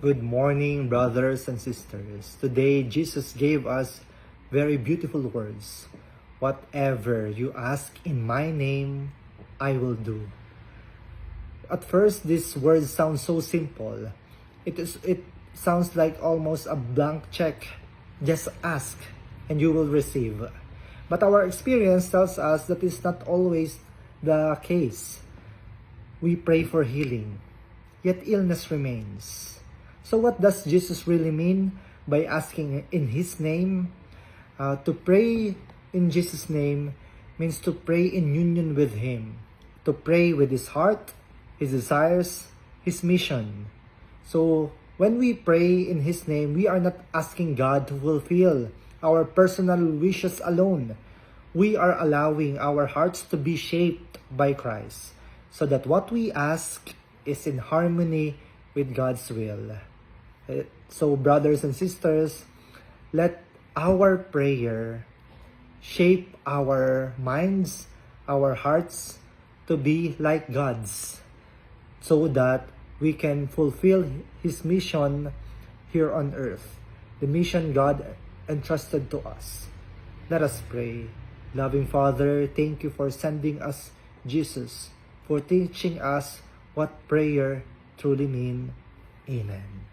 Good morning, brothers and sisters. Today, Jesus gave us very beautiful words. Whatever you ask in my name, I will do. At first, these words sound so simple. It sounds like almost a blank check. Just ask and you will receive. But our experience tells us that is not always the case. We pray for healing, yet illness remains. So what does Jesus really mean by asking in His name? To pray in Jesus' name means to pray in union with Him, to pray with His heart, His desires, His mission. So when we pray in His name, we are not asking God to fulfill our personal wishes alone. We are allowing our hearts to be shaped by Christ, so that what we ask is in harmony with God's will. So brothers and sisters, let our prayer shape our minds, our hearts to be like God's, so that we can fulfill His mission here on earth, the mission God entrusted to us. Let us pray. Loving Father, thank you for sending us Jesus, for teaching us what prayer truly means. Amen.